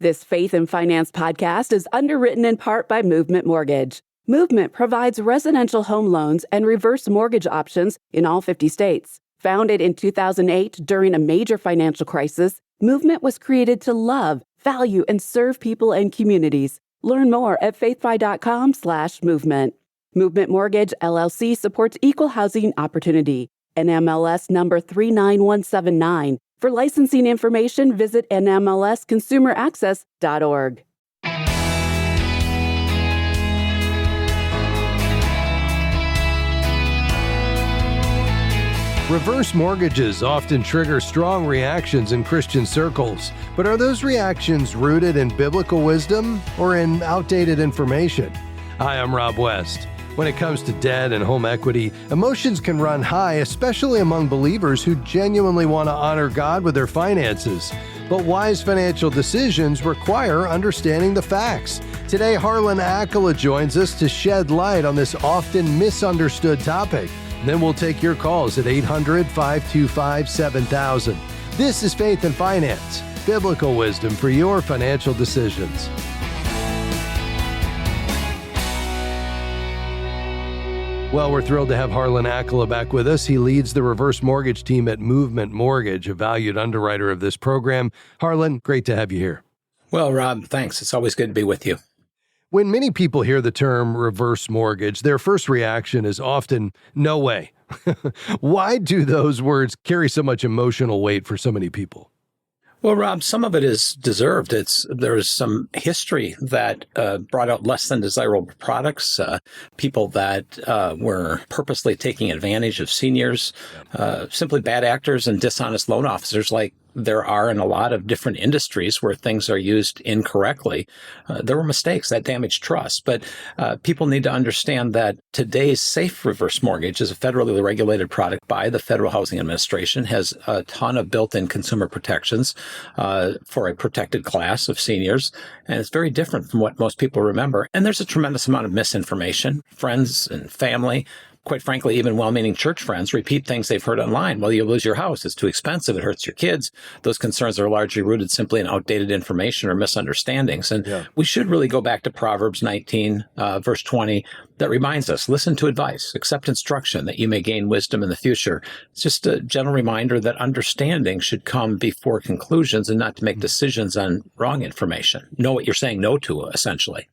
This Faith and Finance podcast is underwritten in part by Movement Mortgage. Movement provides residential home loans and reverse mortgage options in all 50 states. Founded in 2008 during a major financial crisis, Movement was created to love, value, and serve people and communities. Learn more at faithfi.com/movement. Movement Mortgage, LLC supports equal housing opportunity. NMLS number 39179. For licensing information, visit nmlsconsumeraccess.org. Reverse mortgages often trigger strong reactions in Christian circles, but are those reactions rooted in biblical wisdom or in outdated information? Hi, I'm Rob West. When it comes to debt and home equity, emotions can run high, especially among believers who genuinely want to honor God with their finances. But wise financial decisions require understanding the facts. Today, Harlan Accola joins us to shed light on this often misunderstood topic. Then we'll take your calls at 800-525-7000. This is Faith and Finance, biblical wisdom for your financial decisions. Well, we're thrilled to have Harlan Accola back with us. He leads the reverse mortgage team at Movement Mortgage, a valued underwriter of this program. Harlan, great to have you here. Well, Rob, thanks. It's always good to be with you. When many people hear the term reverse mortgage, their first reaction is often, no way. Why do those words carry so much emotional weight for so many people? Well, Rob, some of it is deserved. There's some history that brought out less than desirable products, people that were purposely taking advantage of seniors, simply bad actors and dishonest loan officers like there are in a lot of different industries where things are used incorrectly. There were mistakes that damaged trust, but people need to understand that today's safe reverse mortgage is a federally regulated product by the Federal Housing Administration, has a ton of built-in consumer protections for a protected class of seniors, and it's very different from what most people remember. And there's a tremendous amount of misinformation. Friends and family, quite frankly, even well-meaning church friends repeat things they've heard online. Well, you'll lose your house. It's too expensive. It hurts your kids. Those concerns are largely rooted simply in outdated information or misunderstandings. And we should really go back to Proverbs 19, verse 20, that reminds us, listen to advice, accept instruction that you may gain wisdom in the future. It's just a gentle reminder that understanding should come before conclusions and not to make decisions on wrong information. Know what you're saying no to, essentially.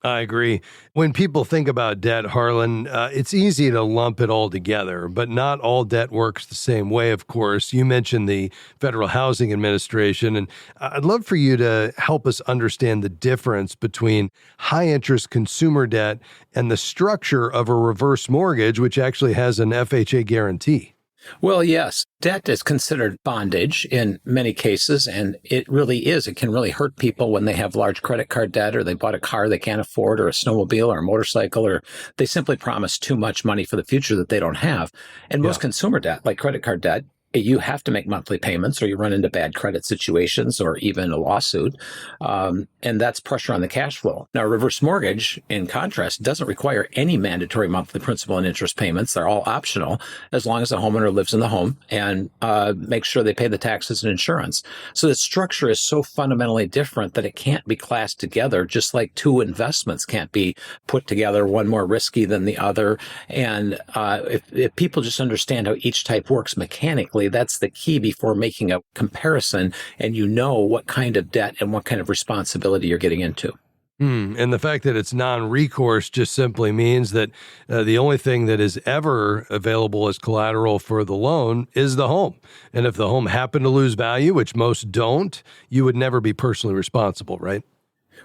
I agree. When people think about debt, Harlan, it's easy to lump it all together, but not all debt works the same way, of course. You mentioned the Federal Housing Administration, and I'd love for you to help us understand the difference between high-interest consumer debt and the structure of a reverse mortgage, which actually has an FHA guarantee. Well, yes, debt is considered bondage in many cases, and it really is. It can really hurt people when they have large credit card debt, or they bought a car they can't afford, or a snowmobile or a motorcycle, or they simply promise too much money for the future that they don't have. And most consumer debt, like credit card debt, you have to make monthly payments or you run into bad credit situations or even a lawsuit. And that's pressure on the cash flow. Now, a reverse mortgage, in contrast, doesn't require any mandatory monthly principal and interest payments. They're all optional as long as the homeowner lives in the home and makes sure they pay the taxes and insurance. So the structure is so fundamentally different that it can't be classed together, just like two investments can't be put together, one more risky than the other. And if people just understand how each type works mechanically, that's the key before making a comparison, and you know what kind of debt and what kind of responsibility you're getting into. And the fact that it's non-recourse just simply means that the only thing that is ever available as collateral for the loan is the home. And if the home happened to lose value, which most don't, you would never be personally responsible, right?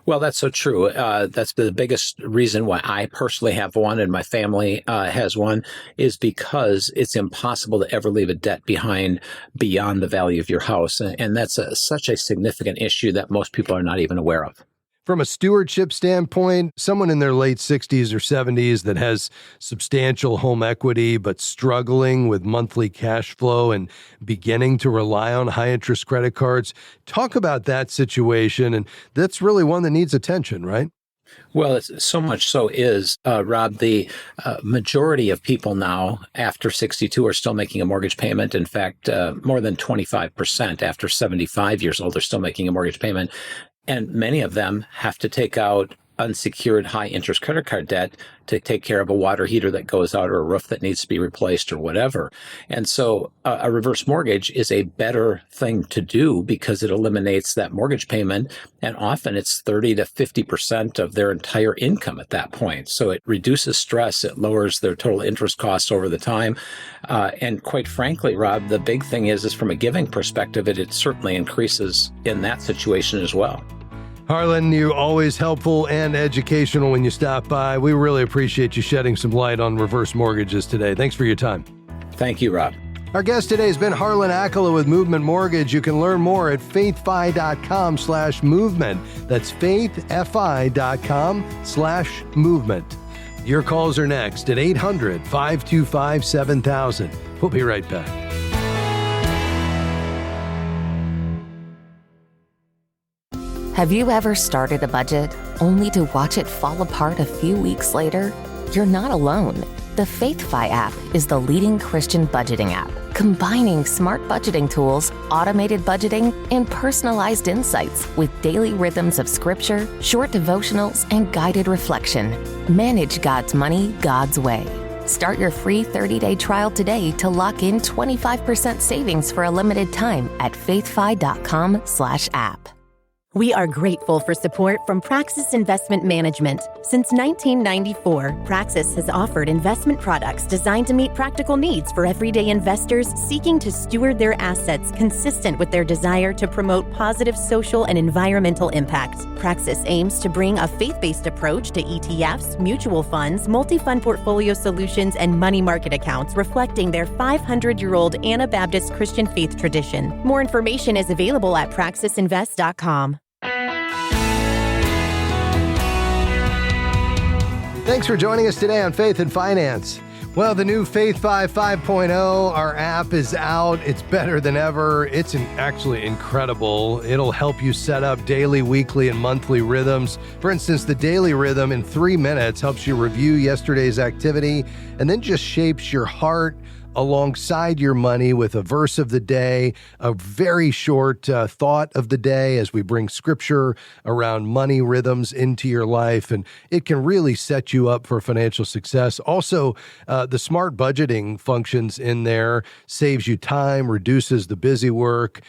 Well, that's so true. That's the biggest reason why I personally have one and my family has one, is because it's impossible to ever leave a debt behind beyond the value of your house. And that's such a significant issue that most people are not even aware of. From a stewardship standpoint, someone in their late 60s or 70s that has substantial home equity but struggling with monthly cash flow and beginning to rely on high-interest credit cards, talk about that situation, and that's really one that needs attention, right? Well, it's so much so is, Rob, the majority of people now after 62 are still making a mortgage payment. In fact, more than 25% after 75 years old are still making a mortgage payment. And many of them have to take out unsecured high-interest credit card debt to take care of a water heater that goes out or a roof that needs to be replaced or whatever. And so a reverse mortgage is a better thing to do because it eliminates that mortgage payment. And often it's 30 to 50% of their entire income at that point. So it reduces stress. It lowers their total interest costs over the time. And quite frankly, Rob, the big thing is from a giving perspective, it certainly increases in that situation as well. Harlan, you're always helpful and educational when you stop by. We really appreciate you shedding some light on reverse mortgages today. Thanks for your time. Thank you, Rob. Our guest today has been Harlan Accola with Movement Mortgage. You can learn more at faithfi.com/movement. That's faithfi.com/movement. Your calls are next at 800-525-7000. We'll be right back. Have you ever started a budget only to watch it fall apart a few weeks later? You're not alone. The FaithFi app is the leading Christian budgeting app, combining smart budgeting tools, automated budgeting, and personalized insights with daily rhythms of scripture, short devotionals, and guided reflection. Manage God's money God's way. Start your free 30-day trial today to lock in 25% savings for a limited time at faithfi.com/app. We are grateful for support from Praxis Investment Management. Since 1994, Praxis has offered investment products designed to meet practical needs for everyday investors seeking to steward their assets consistent with their desire to promote positive social and environmental impact. Praxis aims to bring a faith-based approach to ETFs, mutual funds, multi-fund portfolio solutions, and money market accounts reflecting their 500-year-old Anabaptist Christian faith tradition. More information is available at praxisinvest.com. Thanks for joining us today on Faith and Finance. Well, the new FaithFi 5.0, our app is out. It's better than ever. It's actually incredible. It'll help you set up daily, weekly, and monthly rhythms. For instance, the daily rhythm in 3 minutes helps you review yesterday's activity and then just shapes your heart alongside your money with a verse of the day, a very short thought of the day as we bring scripture around money rhythms into your life. And it can really set you up for financial success. Also, the smart budgeting functions in there saves you time, reduces the busy work.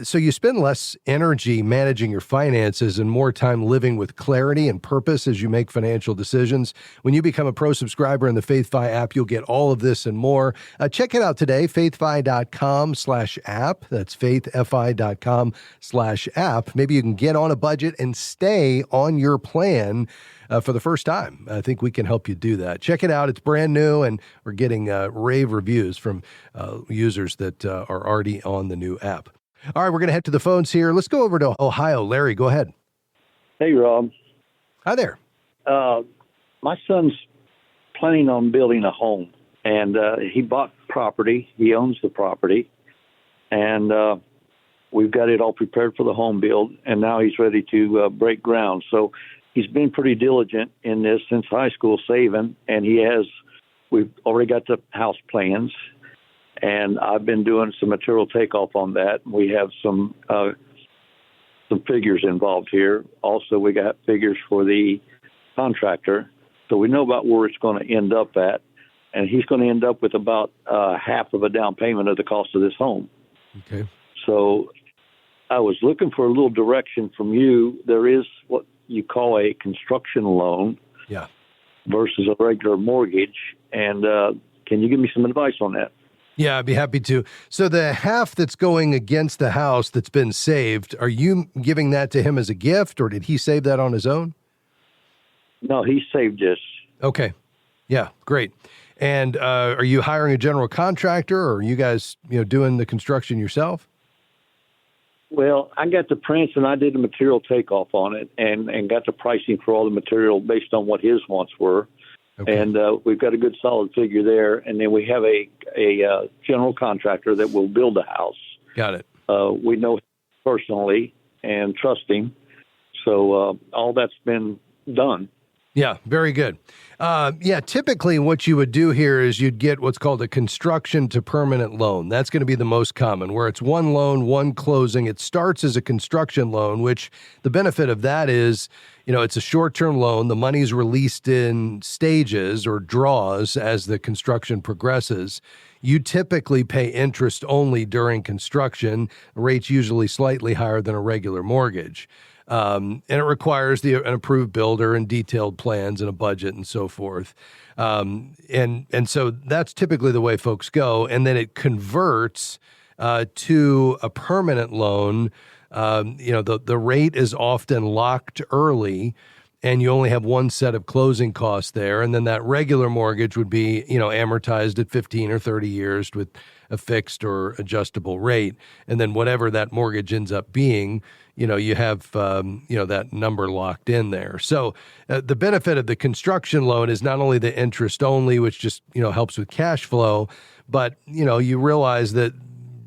So you spend less energy managing your finances and more time living with clarity and purpose as you make financial decisions. When you become a pro subscriber in the FaithFi app, you'll get all of this and more. Check it out today, faithfi.com/app. That's faithfi.com/app. Maybe you can get on a budget and stay on your plan for the first time. I think we can help you do that. Check it out. It's brand new, and we're getting rave reviews from users that are already on the new app. All right, we're going to head to the phones here. Let's go over to Ohio. Larry, go ahead. Hey, Rob. Hi there. My son's planning on building a home, and he bought property. He owns the property, and we've got it all prepared for the home build, and now he's ready to break ground. So he's been pretty diligent in this since high school, saving, and we've already got the house plans, and I've been doing some material takeoff on that. We have some figures involved here. Also, we got figures for the contractor, so we know about where it's going to end up at. And he's going to end up with about half of a down payment of the cost of this home. Okay. So I was looking for a little direction from you. There is what you call a construction loan versus a regular mortgage. And can you give me some advice on that? Yeah, I'd be happy to. So the half that's going against the house that's been saved, are you giving that to him as a gift, or did he save that on his own? No, he saved this. Okay. Yeah, great. And are you hiring a general contractor, or are you guys, doing the construction yourself? Well, I got the prints and I did the material takeoff on it and got the pricing for all the material based on what his wants were. Okay. And we've got a good solid figure there. And then we have a general contractor that will build the house. Got it. We know him personally and trust him. So all that's been done. Yeah, very good. Typically what you would do here is you'd get what's called a construction to permanent loan. That's going to be the most common, where it's one loan, one closing. It starts as a construction loan, which the benefit of that is, it's a short-term loan. The money's released in stages or draws as the construction progresses. You typically pay interest only during construction. The rate's usually slightly higher than a regular mortgage. And it requires an approved builder and detailed plans and a budget and so forth. And so that's typically the way folks go. And then it converts to a permanent loan. The rate is often locked early, and you only have one set of closing costs there. And then that regular mortgage would be, amortized at 15 or 30 years with a fixed or adjustable rate. And then whatever that mortgage ends up being, you have, that number locked in there. So the benefit of the construction loan is not only the interest only, which just, helps with cash flow, but, you realize that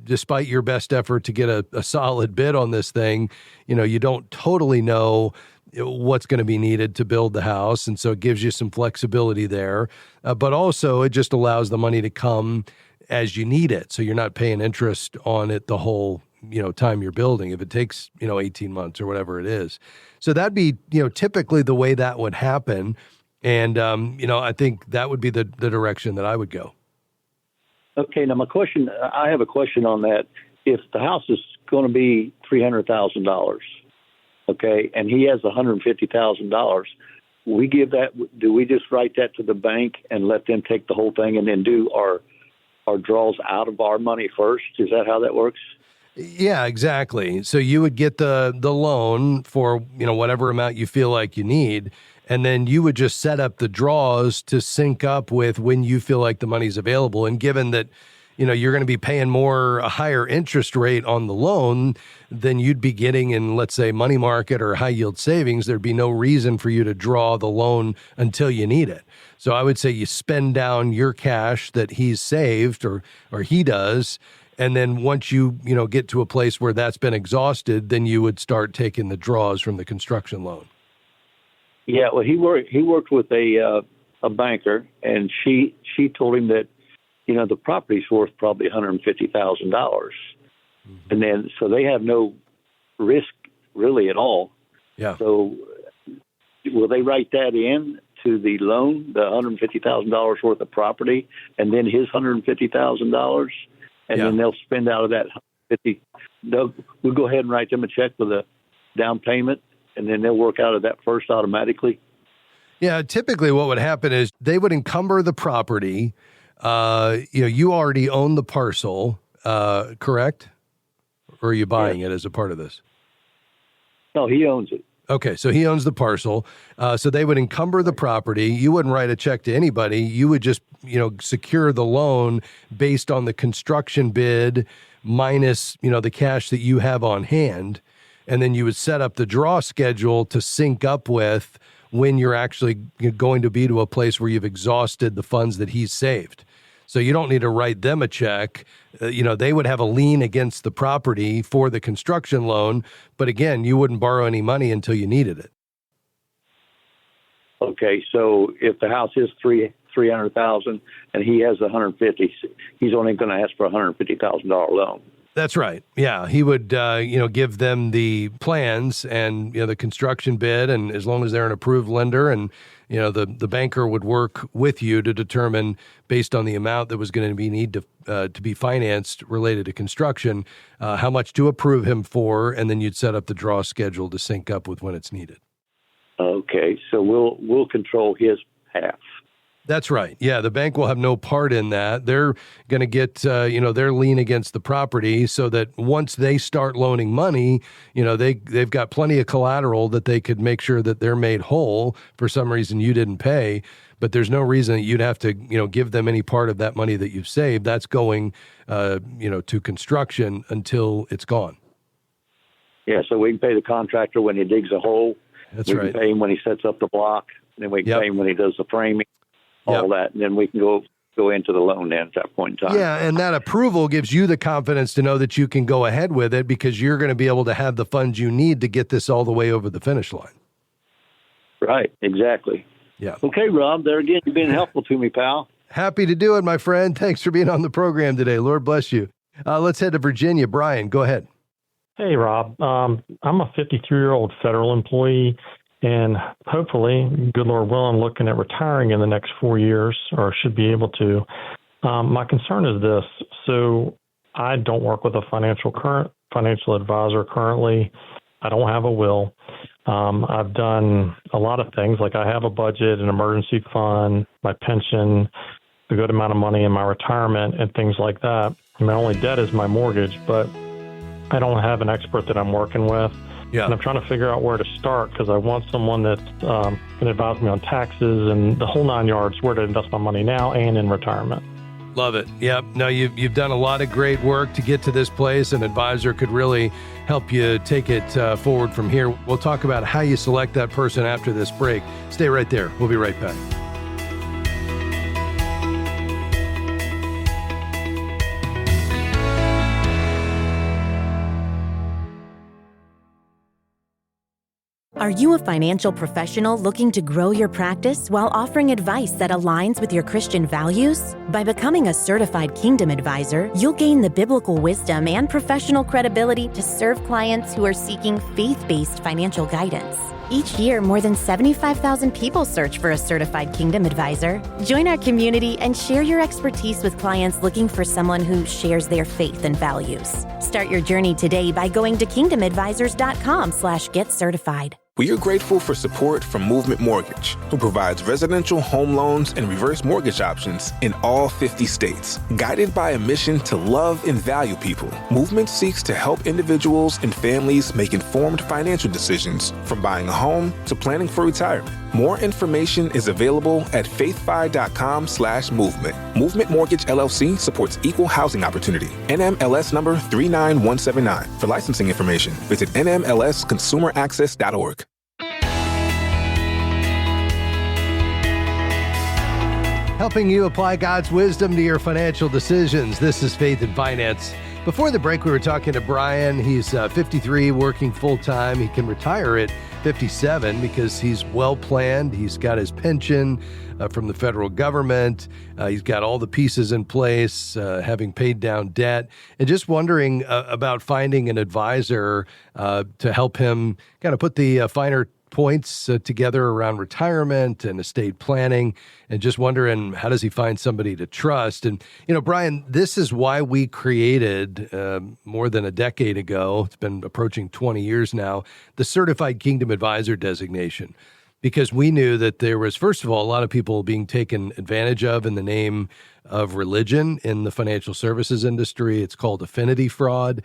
despite your best effort to get a solid bid on this thing, you don't totally know what's going to be needed to build the house. And so it gives you some flexibility there. But also it just allows the money to come as you need it. So you're not paying interest on it the whole time you're building, if it takes, 18 months or whatever it is. So that'd be, typically the way that would happen. And, I think that would be the direction that I would go. Okay. Now I have a question on that. If the house is going to be $300,000, okay, and he has $150,000, do we just write that to the bank and let them take the whole thing and then do our draws out of our money first? Is that how that works? Yeah, exactly. So you would get the loan for, whatever amount you feel like you need, and then you would just set up the draws to sync up with when you feel like the money's available. And given that, you're going to be paying a higher interest rate on the loan than you'd be getting in, let's say, money market or high yield savings, there'd be no reason for you to draw the loan until you need it. So I would say you spend down your cash that he's saved or he does. And then once you get to a place where that's been exhausted, then you would start taking the draws from the construction loan. Yeah, well, he worked with a banker, and she told him that the property's worth probably $150,000, and then so they have no risk really at all. Yeah. So will they write that in to the loan, the $150,000 worth of property, and then his $150,000? And then they'll spend out of that $150,000. We'll go ahead and write them a check with a down payment, and then they'll work out of that first automatically. Yeah, typically what would happen is they would encumber the property. You already own the parcel, correct? Or are you buying it as a part of this? No, he owns it. Okay, so he owns the parcel. So they would encumber the property. You wouldn't write a check to anybody. You would just, secure the loan based on the construction bid minus, the cash that you have on hand. And then you would set up the draw schedule to sync up with when you're actually going to be to a place where you've exhausted the funds that he's saved. So you don't need to write them a check. They would have a lien against the property for the construction loan. But again, you wouldn't borrow any money until you needed it. Okay, so if the house is $300,000 and he has $150,000, he's only going to ask for a $150,000 loan. That's right. Yeah, he would, give them the plans and the construction bid, and as long as they're an approved lender, and the banker would work with you to determine, based on the amount that was going to be to be financed related to construction, how much to approve him for, and then you'd set up the draw schedule to sync up with when it's needed. Okay, so we'll control his half. That's right. Yeah, the bank will have no part in that. They're going to get, their lien against the property, so that once they start loaning money, they've got plenty of collateral that they could make sure that they're made whole for some reason you didn't pay. But there's no reason that you'd have to, give them any part of that money that you've saved. That's going, to construction until it's gone. Yeah, so we can pay the contractor when he digs a hole. That's right. We can pay him when he sets up the block. And then we can pay him when he does the framing. All that, and then we can go into the loan then at that point in time. Yeah, and that approval gives you the confidence to know that you can go ahead with it, because you're going to be able to have the funds you need to get this all the way over the finish line. Right, exactly. Yeah. Okay, Rob, there again, you've been helpful to me, pal. Happy to do it, my friend. Thanks for being on the program today. Lord bless you. Let's head to Virginia. Brian, go ahead. Hey, Rob. I'm a 53-year-old federal employee, and hopefully, good Lord willing, I'm looking at retiring in the next 4 years, or should be able to. My concern is this. So I don't work with a financial advisor currently. I don't have a will. I've done a lot of things, like I have a budget, an emergency fund, my pension, a good amount of money in my retirement, and things like that. My only debt is my mortgage, but I don't have an expert that I'm working with. Yeah. And I'm trying to figure out where to start because I want someone that's going to advise me on taxes and the whole 9 yards, where to invest my money now and in retirement. Love it. Yep. No, you've done a lot of great work to get to this place. An advisor could really help you take it forward from here. We'll talk about how you select that person after this break. Stay right there. We'll be right back. Are you a financial professional looking to grow your practice while offering advice that aligns with your Christian values? By becoming a certified Kingdom advisor, you'll gain the biblical wisdom and professional credibility to serve clients who are seeking faith-based financial guidance. Each year, more than 75,000 people search for a certified Kingdom advisor. Join our community and share your expertise with clients looking for someone who shares their faith and values. Start your journey today by going to kingdomadvisors.com/getcertified. We are grateful for support from Movement Mortgage, who provides residential home loans and reverse mortgage options in all 50 states. Guided by a mission to love and value people, Movement seeks to help individuals and families make informed financial decisions, from buying a home to planning for retirement. More information is available at faithfi.com/movement. Movement Mortgage LLC supports equal housing opportunity. NMLS number 39179. For licensing information, visit nmlsconsumeraccess.org. Helping you apply God's wisdom to your financial decisions. This is Faith and Finance. Before the break, we were talking to Brian. He's 53, working full-time. He can retire at 57 because he's well-planned. He's got his pension from the federal government. He's got all the pieces in place, having paid down debt, and just wondering about finding an advisor to help him kind of put the finer points together around retirement and estate planning, and just wondering, how does he find somebody to trust? And, Brian, this is why we created more than a decade ago, it's been approaching 20 years now, the Certified Kingdom Advisor designation, because we knew that there was, first of all, a lot of people being taken advantage of in the name of religion in the financial services industry. It's called affinity fraud.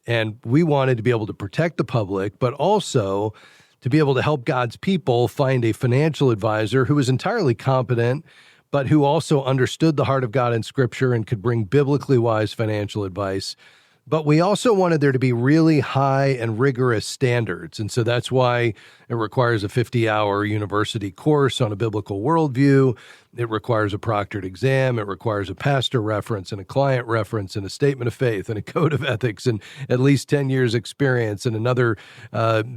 And we wanted to be able to protect the public, but also to be able to help God's people find a financial advisor who was entirely competent, but who also understood the heart of God in Scripture and could bring biblically wise financial advice. But we also wanted there to be really high and rigorous standards. And so that's why it requires a 50-hour university course on a biblical worldview. It requires a proctored exam. It requires a pastor reference and a client reference and a statement of faith and a code of ethics and at least 10 years experience and another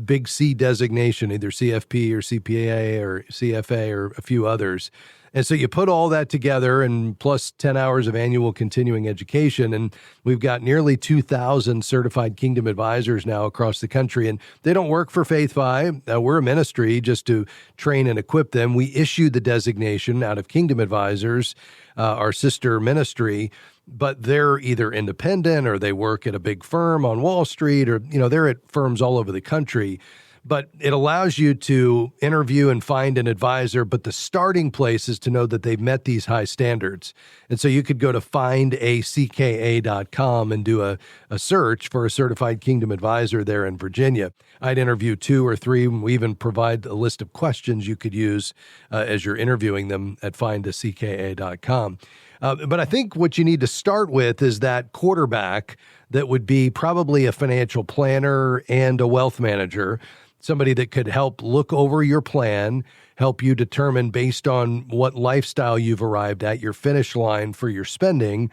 big C designation, either CFP or CPA or CFA or a few others. And so you put all that together and plus 10 hours of annual continuing education, and we've got nearly 2,000 certified Kingdom advisors now across the country, and they don't work for FaithFi. We're a ministry just to train and equip them. We issued the designation out of Kingdom Advisors, our sister ministry, but they're either independent or they work at a big firm on Wall Street, or, they're at firms all over the country. But it allows you to interview and find an advisor, but the starting place is to know that they've met these high standards. And so you could go to findacka.com and do a search for a certified Kingdom advisor there in Virginia. I'd interview 2 or 3. We even provide a list of questions you could use as you're interviewing them at findacka.com. But I think what you need to start with is that quarterback that would be probably a financial planner and a wealth manager, somebody that could help look over your plan, help you determine based on what lifestyle you've arrived at, your finish line for your spending,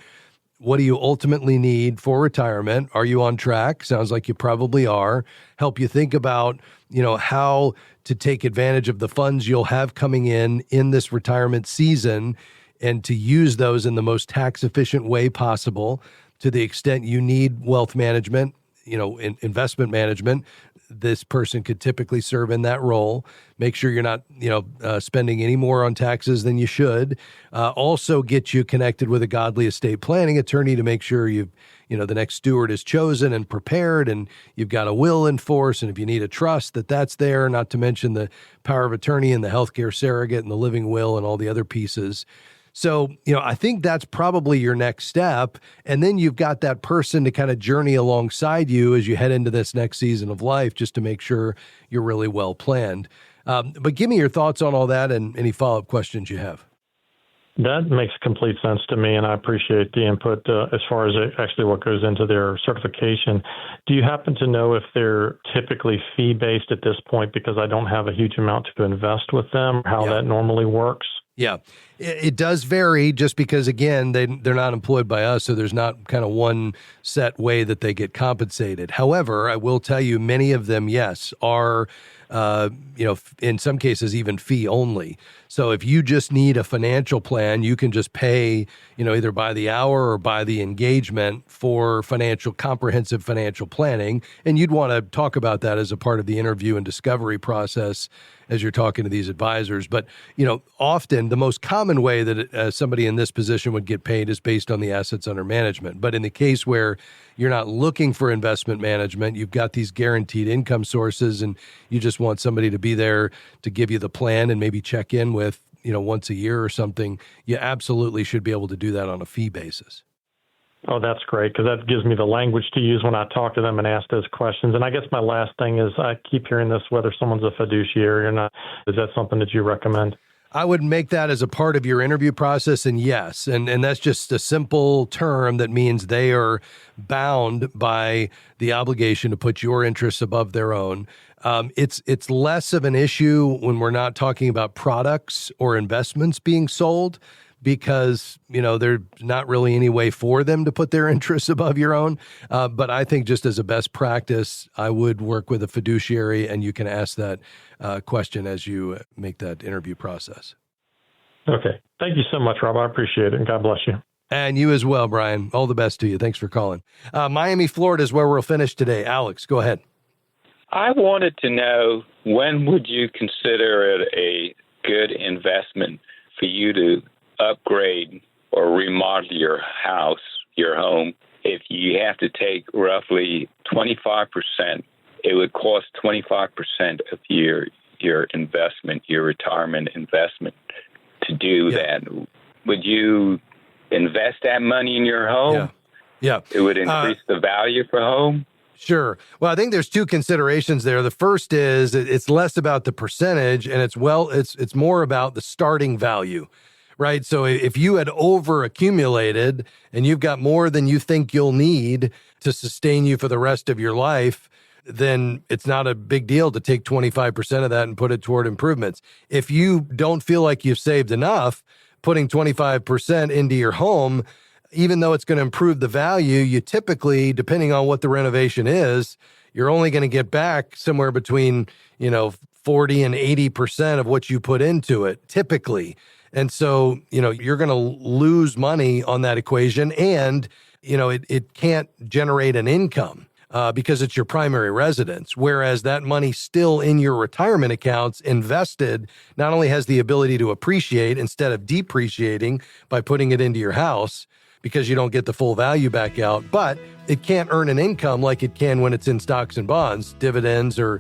what do you ultimately need for retirement? Are you on track? Sounds like you probably are. Help you think about, how to take advantage of the funds you'll have coming in this retirement season and to use those in the most tax efficient way possible. To the extent you need wealth management, investment management, this person could typically serve in that role. Make sure you're not, spending any more on taxes than you should. Also get you connected with a godly estate planning attorney to make sure the next steward is chosen and prepared, and you've got a will in force. And if you need a trust, that's there, not to mention the power of attorney and the healthcare surrogate and the living will and all the other pieces. So, I think that's probably your next step. And then you've got that person to kind of journey alongside you as you head into this next season of life, just to make sure you're really well planned. But give me your thoughts on all that and any follow-up questions you have. That makes complete sense to me, and I appreciate the input as far as actually what goes into their certification. Do you happen to know if they're typically fee-based at this point, because I don't have a huge amount to invest with them, how that normally works? Yeah, it does vary just because, again, they're not employed by us, so there's not kind of one set way that they get compensated. However, I will tell you, many of them, yes, are, in some cases, even fee only. So if you just need a financial plan, you can just pay, either by the hour or by the engagement for comprehensive financial planning. And you'd want to talk about that as a part of the interview and discovery process as you're talking to these advisors. But, often the most common way that somebody in this position would get paid is based on the assets under management. But in the case where you're not looking for investment management, you've got these guaranteed income sources, and you just want somebody to be there to give you the plan and maybe check in with, once a year or something, you absolutely should be able to do that on a fee basis. Oh, that's great, because that gives me the language to use when I talk to them and ask those questions. And I guess my last thing is, I keep hearing this, whether someone's a fiduciary or not. Is that something that you recommend? I would make that as a part of your interview process, and yes, and that's just a simple term that means they are bound by the obligation to put your interests above their own. It's less of an issue when we're not talking about products or investments being sold, because, there's not really any way for them to put their interests above your own. But I think just as a best practice, I would work with a fiduciary, and you can ask that question as you make that interview process. Okay. Thank you so much, Rob. I appreciate it, and God bless you. And you as well, Brian. All the best to you. Thanks for calling. Miami, Florida is where we'll finish today. Alex, go ahead. I wanted to know, when would you consider it a good investment for you to upgrade or remodel your house, your home? If you have to take roughly 25%, it would cost 25% of your investment, your retirement investment, to do that. Would you invest that money in your home? Yeah. It would increase the value for home? Sure. Well, I think there's two considerations there. The first is it's less about the percentage, and it's more about the starting value. Right. So if you had over accumulated and you've got more than you think you'll need to sustain you for the rest of your life, then it's not a big deal to take 25% of that and put it toward improvements. If you don't feel like you've saved enough, putting 25% into your home, even though it's going to improve the value, you typically, depending on what the renovation is, you're only going to get back somewhere between, 40 and 80% of what you put into it, typically. And so, you're going to lose money on that equation, and, it can't generate an income because it's your primary residence. Whereas that money still in your retirement accounts invested not only has the ability to appreciate instead of depreciating by putting it into your house, because you don't get the full value back out, but it can't earn an income like it can when it's in stocks and bonds, dividends or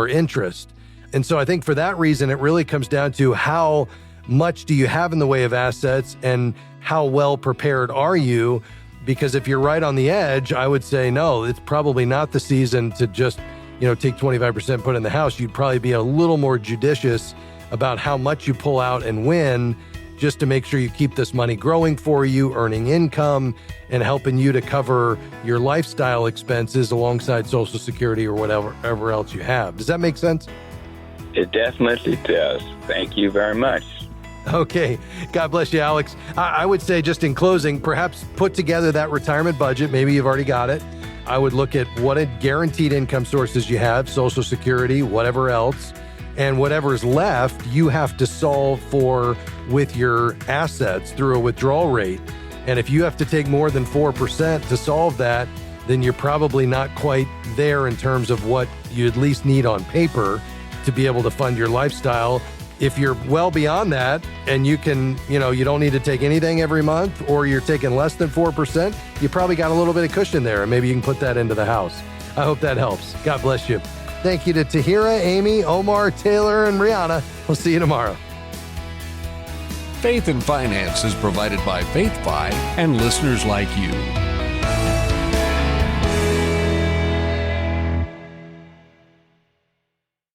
interest. And so I think for that reason, it really comes down to how much do you have in the way of assets and how well prepared are you? Because if you're right on the edge, I would say, no, it's probably not the season to just, take 25%, put in the house. You'd probably be a little more judicious about how much you pull out and when, just to make sure you keep this money growing for you, earning income, and helping you to cover your lifestyle expenses alongside Social Security or whatever else you have. Does that make sense? It definitely does. Thank you very much. Okay. God bless you, Alex. I would say, just in closing, perhaps put together that retirement budget. Maybe you've already got it. I would look at what guaranteed income sources you have, Social Security, whatever else, and whatever's left, you have to solve for with your assets through a withdrawal rate. And if you have to take more than 4% to solve that, then you're probably not quite there in terms of what you at least need on paper to be able to fund your lifestyle. If you're well beyond that and you can, you don't need to take anything every month, or you're taking less than 4%, you probably got a little bit of cushion there, and maybe you can put that into the house. I hope that helps. God bless you. Thank you to Tahira, Amy, Omar, Taylor, and Rihanna. We'll see you tomorrow. Faith and Finance is provided by FaithFi and listeners like you.